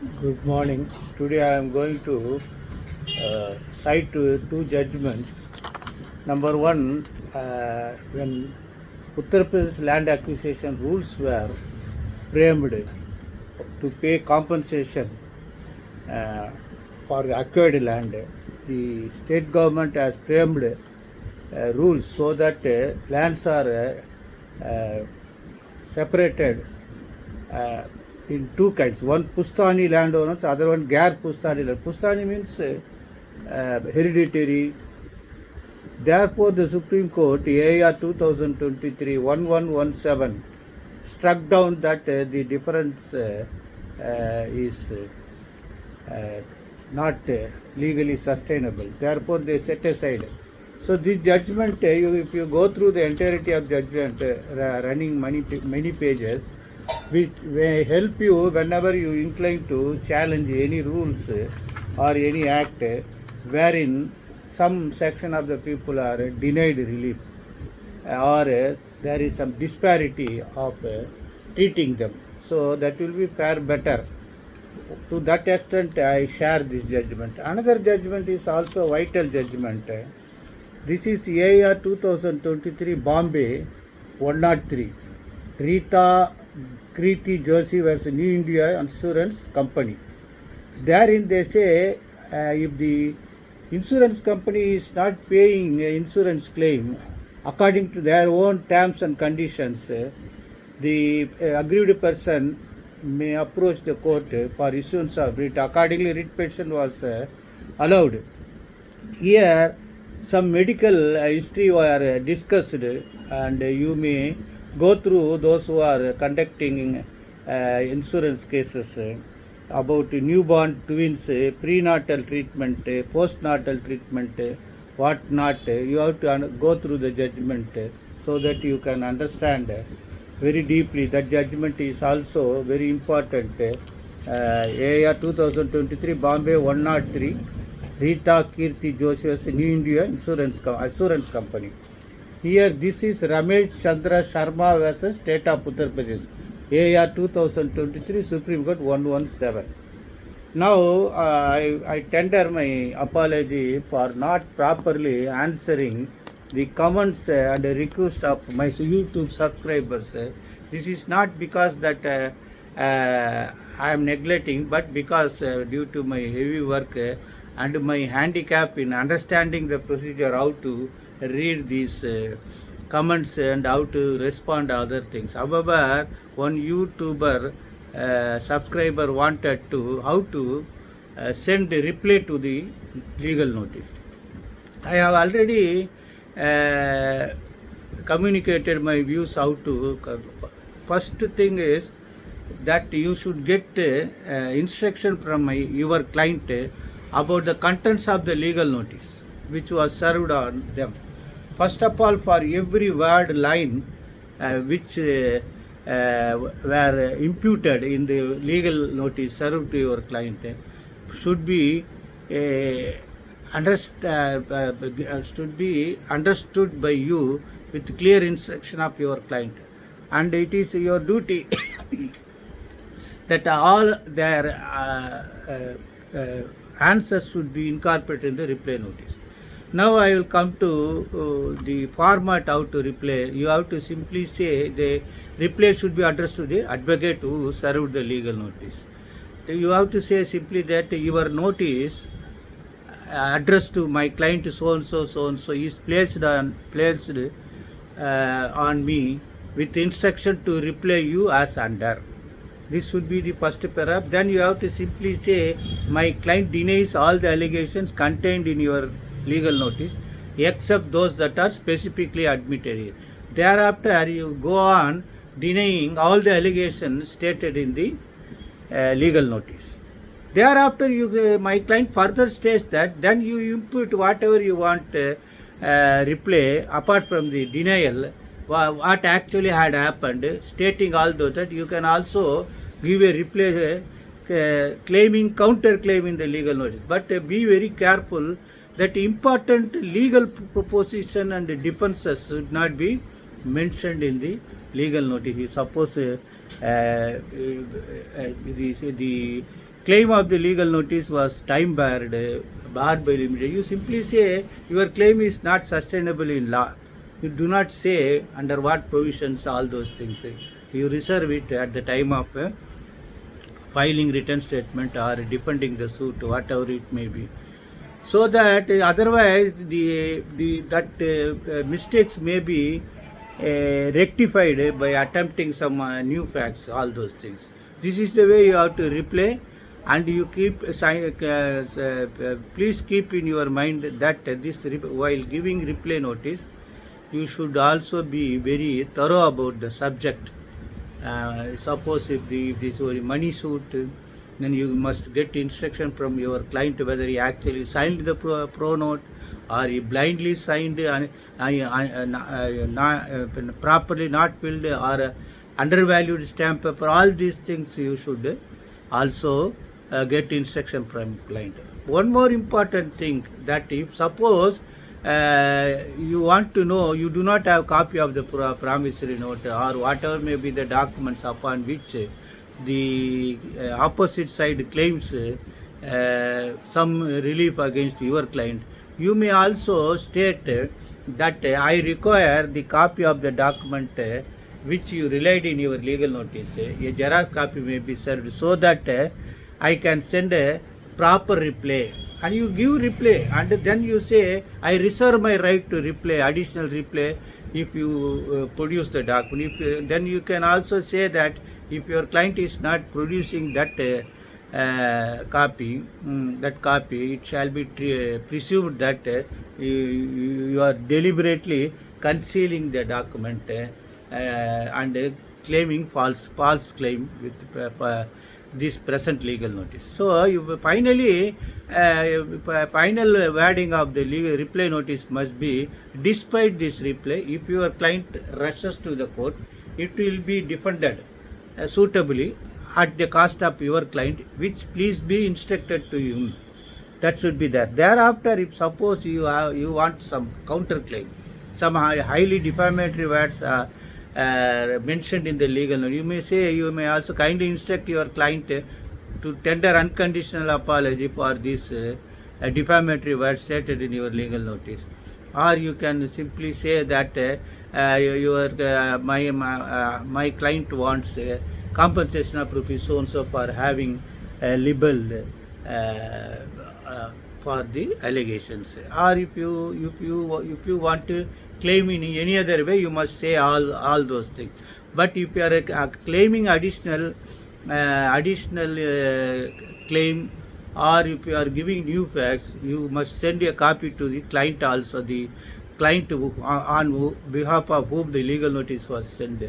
Good morning. Today I am going to cite two judgments. Number one, when Uttar Pradesh land acquisition rules were framed to pay compensation uh, for the acquired land, the state government has framed rules so that lands are separated uh, in two kinds. One Pustani landowners, other one Gair Pustani land. Pustani means hereditary. Therefore, the Supreme Court, AR 2023-1117, struck down that the difference is not legally sustainable. Therefore, they set aside. So, this judgment, if you go through the entirety of judgment, running many pages, which may help you whenever you incline to challenge any rules or any act wherein some section of the people are denied relief or there is some disparity of treating them. So that will be far better. To that extent, I share this judgment. Another judgment is also vital judgment. This is AR 2023 Bombay 103. Rita Kriti Joshi vs. New India Insurance Company. Therein they say if the insurance company is not paying insurance claim according to their own terms and conditions, the aggrieved person may approach the court for issuance of writ. Accordingly, writ petition was allowed. Here, some medical history were discussed, and you may go through those who are conducting insurance cases about newborn twins, prenatal treatment, postnatal treatment, what not. You have to go through the judgment so that you can understand very deeply. That judgment is also very important. AR 2023 Bombay 103 Rita Kirti Joshi New India Assurance Company. Here this is Ramesh Chandra Sharma versus State of Uttar Pradesh. AR 2023 Supreme Court 117. Now I tender my apology for not properly answering the comments and request of my YouTube subscribers. This is not because that I am neglecting, but because due to my heavy work and my handicap in understanding the procedure, how to read these comments and how to respond to other things. However, one YouTuber subscriber wanted to how to send a reply to the legal notice. I have already communicated my views how to. First thing is that you should get instruction from your client about the contents of the legal notice which was served on them. First of all, for every word line which were imputed in the legal notice served to your client should be understood by you with clear instruction of your client, and it is your duty that all their answers should be incorporated in the reply notice. Now I will come to the format how to reply. You have to simply say the reply should be addressed to the advocate who served the legal notice. You have to say simply that your notice addressed to my client so and so is placed on me with instruction to reply you as under. This should be the first paragraph. Then you have to simply say my client denies all the allegations contained in your legal notice except those that are specifically admitted here. Thereafter you go on denying all the allegations stated in the legal notice. Thereafter my client further states that then you input whatever you want reply apart from the denial what actually had happened, stating although that you can also give a reply claiming counter claim in the legal notice, but be very careful that important legal proposition and defenses should not be mentioned in the legal notice. Suppose the claim of the legal notice was time barred, barred by limited. You simply say your claim is not sustainable in law. You do not say under what provisions, all those things. You reserve it at the time of filing written statement or defending the suit, whatever it may be. So that otherwise mistakes may be rectified by attempting some new facts, all those things. This is the way you have to replay, and you please keep in your mind that while giving replay notice, you should also be very thorough about the subject. Suppose if this was a money suit, then you must get instruction from your client whether he actually signed the pro note or he blindly signed properly not filled or undervalued stamp paper. All these things you should also get instruction from client. One more important thing, that if suppose you want to know, you do not have copy of the promissory note or whatever may be the documents upon which the opposite side claims some relief against your client, you may also state that I require the copy of the document which you relied in your legal notice. A Xerox copy may be served so that I can send a proper reply. And you give reply, and then you say I reserve my right to reply, additional reply, if you produce the document. Then you can also say that if your client is not producing that copy, it shall be presumed that you are deliberately concealing the document and claiming false claim with this present legal notice. So you finally final wording of the legal reply notice must be, despite this reply, if your client rushes to the court, it will be defended suitably at the cost of your client, which please be instructed to him. That should be there. Thereafter, if suppose you want some counterclaim, some highly defamatory words mentioned in the legal note, you may also kindly instruct your client to tender unconditional apology for this defamatory words stated in your legal notice. Or you can simply say that my client wants compensation of rupees so and so for having libeled for the allegations. Or if you want to claim in any other way, you must say all those things. But if you are claiming additional claim, or if you are giving new facts, you must send a copy to the client also, the client on behalf of whom the legal notice was sent,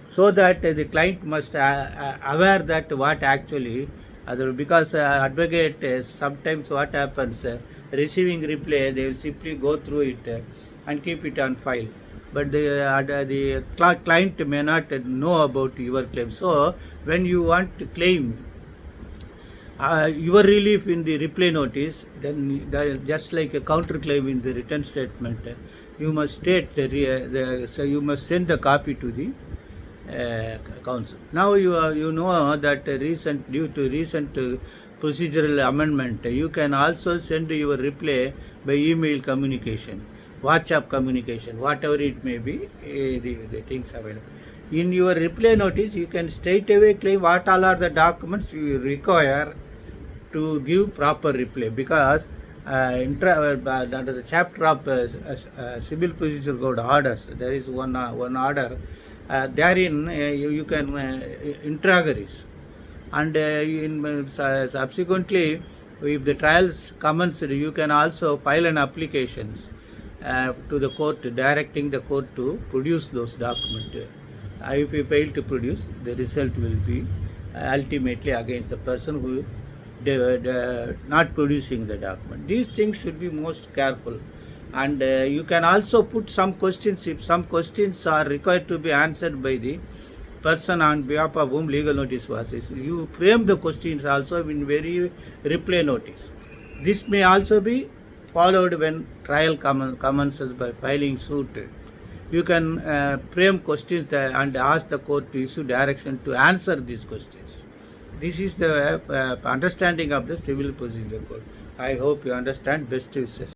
so that the client must aware that what actually because advocate sometimes what happens, receiving reply, they will simply go through it and keep it on file, but the client may not know about your claim. So when you want to claim your relief in the reply notice, then just like a counterclaim in the written statement, you must state so you must send the copy to the counsel. Now you know that due to recent procedural amendment, you can also send your reply by email communication, WhatsApp communication, whatever it may be, the things available. In your reply notice, you can straight away claim what all are the documents you require to give proper reply, because under the chapter of Civil Procedure Code orders, there is one order. Therein you can interrogaries, and subsequently, if the trials commenced, you can also file an application to the court directing the court to produce those documents. If you fail to produce, the result will be ultimately against the person who not producing the document. These things should be most careful. And you can also put some questions if some questions are required to be answered by the person on behalf of whom legal notice was issued. You frame the questions also in very reply notice. This may also be followed when trial commences by filing suit. You can frame questions and ask the court to issue direction to answer these questions. This is the understanding of the civil procedure code. I hope you understand. Best wishes.